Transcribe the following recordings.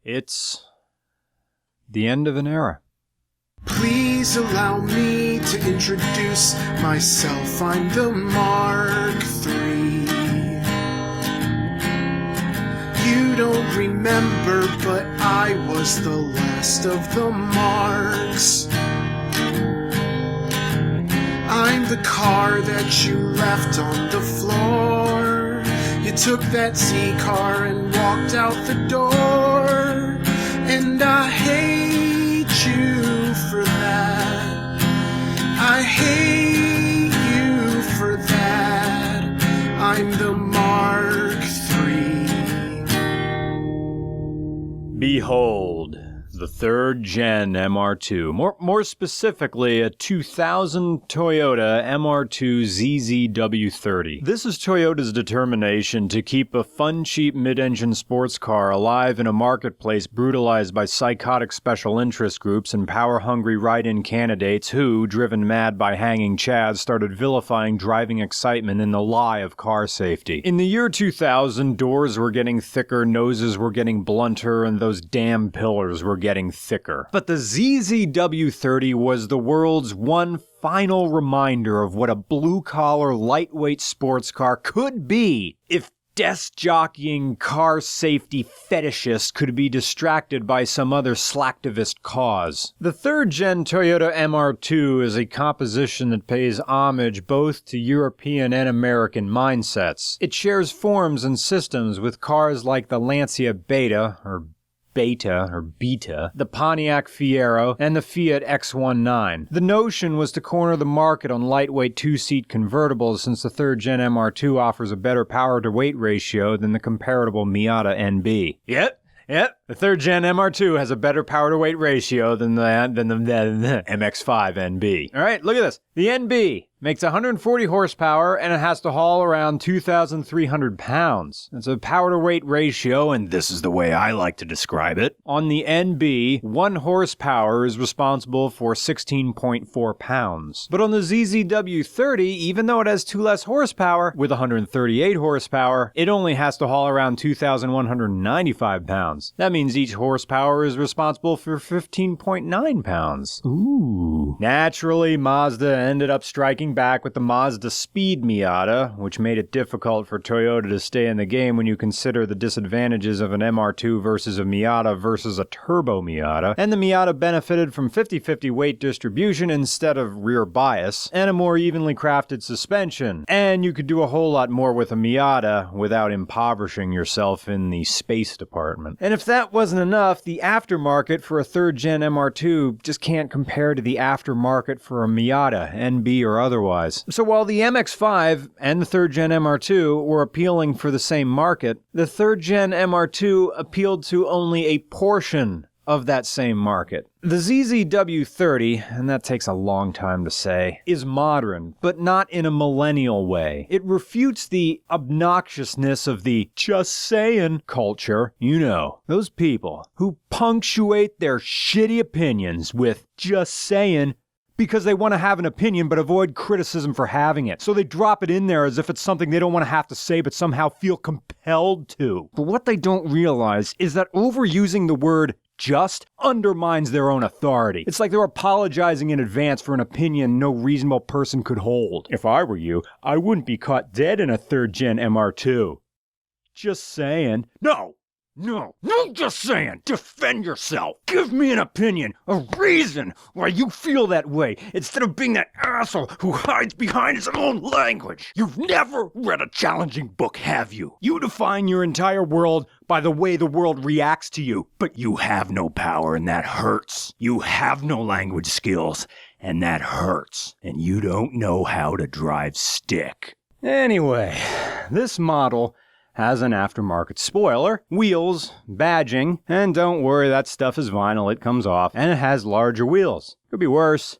It's the end of an era. Please allow me to introduce myself. I'm the Mark III. You don't remember, but I was the last of the Marks. I'm the car that you left on the floor. You took that Z car and walked out the door. And I hate you for that. I hate you for that. I'm the Mark III. Behold, the third gen MR2. More specifically, a 2000 Toyota MR2 ZZW30. This is Toyota's determination to keep a fun, cheap mid-engine sports car alive in a marketplace brutalized by psychotic special interest groups and power-hungry write-in candidates who, driven mad by hanging chads, started vilifying driving excitement in the lie of car safety. In the year 2000, doors were getting thicker, noses were getting blunter, and those damn pillars were getting thicker. But the ZZW30 was the world's one final reminder of what a blue-collar, lightweight sports car could be if desk jockeying car safety fetishists could be distracted by some other slacktivist cause. The third-gen Toyota MR2 is a composition that pays homage both to European and American mindsets. It shares forms and systems with cars like the Lancia Beta, or Beta, the Pontiac Fiero, and the Fiat X19. The notion was to corner the market on lightweight two-seat convertibles since the third-gen MR2 offers a better power-to-weight ratio than the comparable Miata NB. Yep. The third-gen MR2 has a better power-to-weight ratio than the MX-5 NB. All right, look at this. The NB makes 140 horsepower and it has to haul around 2,300 pounds. It's a power-to-weight ratio, and this is the way I like to describe it. On the NB, 1 horsepower is responsible for 16.4 pounds. But on the ZZW30, even though it has 2 less horsepower, with 138 horsepower, it only has to haul around 2,195 pounds. That means each horsepower is responsible for 15.9 pounds. Ooh. Naturally, Mazda ended up striking back with the Mazda Speed Miata, which made it difficult for Toyota to stay in the game when you consider the disadvantages of an MR2 versus a Miata versus a turbo Miata. And the Miata benefited from 50-50 weight distribution instead of rear bias, and a more evenly crafted suspension. And you could do a whole lot more with a Miata without impoverishing yourself in the space department. And if that wasn't enough, the aftermarket for a third-gen MR2 just can't compare to the aftermarket for a Miata, NB or otherwise. So while the MX-5 and the third-gen MR2 were appealing for the same market, the third-gen MR2 appealed to only a portion of that same market. The ZZW30, and that takes a long time to say, is modern, but not in a millennial way. It refutes the obnoxiousness of the just saying culture. You know, those people who punctuate their shitty opinions with just saying because they want to have an opinion but avoid criticism for having it. So they drop it in there as if it's something they don't want to have to say but somehow feel compelled to. But what they don't realize is that overusing the word just undermines their own authority. It's like they're apologizing in advance for an opinion no reasonable person could hold. If I were you, I wouldn't be caught dead in a third-gen MR2. Just saying. No, just saying. Defend yourself. Give me an opinion, a reason why you feel that way, instead of being that asshole who hides behind his own language. You've never read a challenging book, have you? You define your entire world by the way the world reacts to you, but you have no power, and that hurts. You have no language skills, and that hurts. And you don't know how to drive stick. Anyway, this model has an aftermarket spoiler, wheels, badging, and don't worry, that stuff is vinyl, it comes off, and it has larger wheels. Could be worse.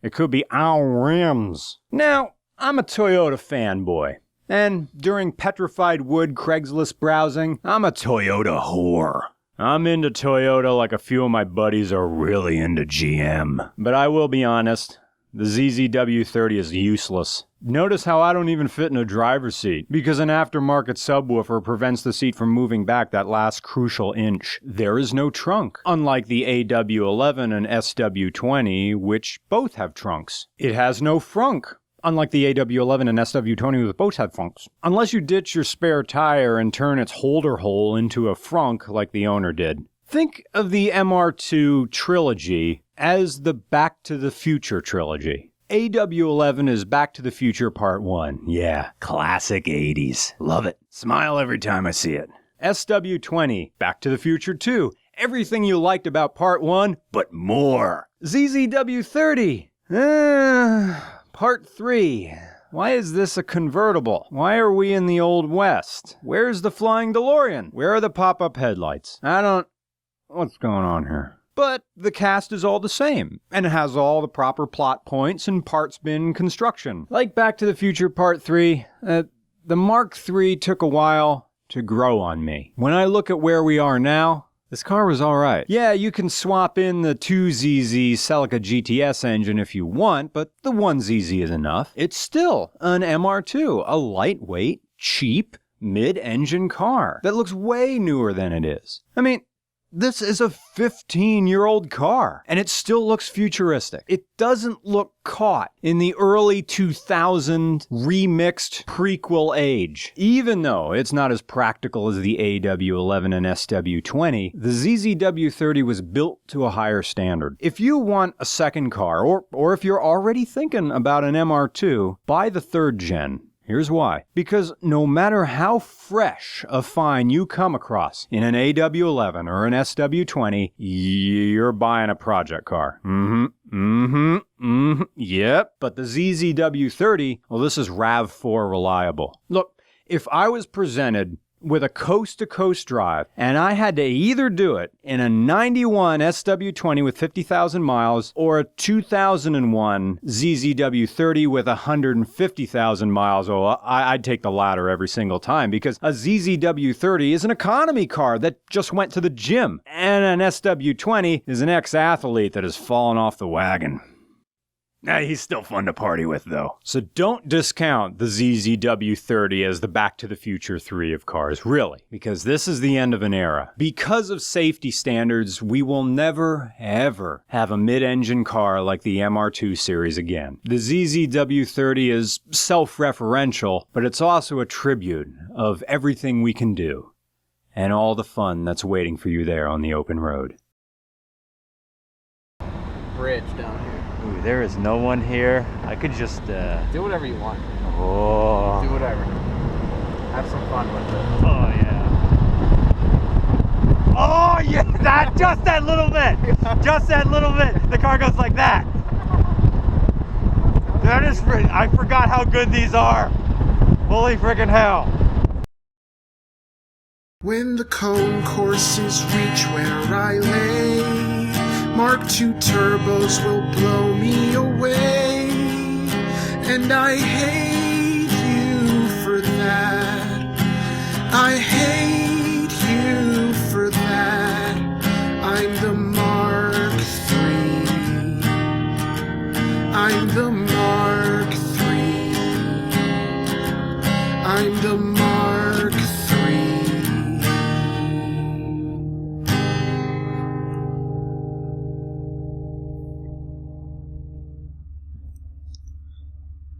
It could be our rims. Now, I'm a Toyota fanboy, and during petrified wood Craigslist browsing, I'm a Toyota whore. I'm into Toyota like a few of my buddies are really into GM. But I will be honest, the ZZW30 is useless. Notice how I don't even fit in a driver's seat, because an aftermarket subwoofer prevents the seat from moving back that last crucial inch. There is no trunk, unlike the AW11 and SW20, which both have trunks. It has no frunk, unlike the AW11 and SW20, which both have frunks. Unless you ditch your spare tire and turn its holder hole into a frunk like the owner did. Think of the MR2 trilogy as the Back to the Future trilogy. AW11 is Back to the Future Part 1. Yeah, classic 80s. Love it. Smile every time I see it. SW20, Back to the Future 2. Everything you liked about Part 1, but more. ZZW30. Part 3. Why is this a convertible? Why are we in the Old West? Where's the flying DeLorean? Where are the pop-up headlights? What's going on here? But the cast is all the same, and it has all the proper plot points and parts bin construction. Like Back to the Future Part 3, the Mark III took a while to grow on me. When I look at where we are now, this car was alright. Yeah, you can swap in the 2ZZ Celica GTS engine if you want, but the 1ZZ is enough. It's still an MR2, a lightweight, cheap, mid-engine car that looks way newer than it is. I mean, this is a 15-year-old car, and it still looks futuristic. It doesn't look caught in the early 2000 remixed prequel age. Even though it's not as practical as the AW11 and SW20, the ZZW30 was built to a higher standard. If you want a second car, or if you're already thinking about an MR2, buy the 3rd gen. Here's why. Because no matter how fresh a find you come across in an AW11 or an SW20, you're buying a project car. Yep. But the ZZW30, well, this is RAV4 reliable. Look, if I was presented with a coast-to-coast drive, and I had to either do it in a 91 SW20 with 50,000 miles or a 2001 ZZW30 with 150,000 miles, I'd take the latter every single time, because a ZZW30 is an economy car that just went to the gym, and an SW20 is an ex-athlete that has fallen off the wagon. He's still fun to party with, though. So don't discount the ZZW30 as the Back to the Future 3 of cars, really, because this is the end of an era. Because of safety standards, we will never, ever have a mid-engine car like the MR2 series again. The ZZW30 is self-referential, but it's also a tribute of everything we can do, and all the fun that's waiting for you there on the open road. Bridge down here. Ooh, there is no one here. I could just, Do whatever you want. Oh. Do whatever. Have some fun with it. Oh, yeah. Oh, yeah, just that little bit. Just that little bit. The car goes like that. That is, I forgot how good these are. Holy freaking hell. When the concourses reach where I lay, Mark II turbos will blow me away, and I hate you for that. I hate you for that. I'm the Mark III. I'm the Mark III. I'm the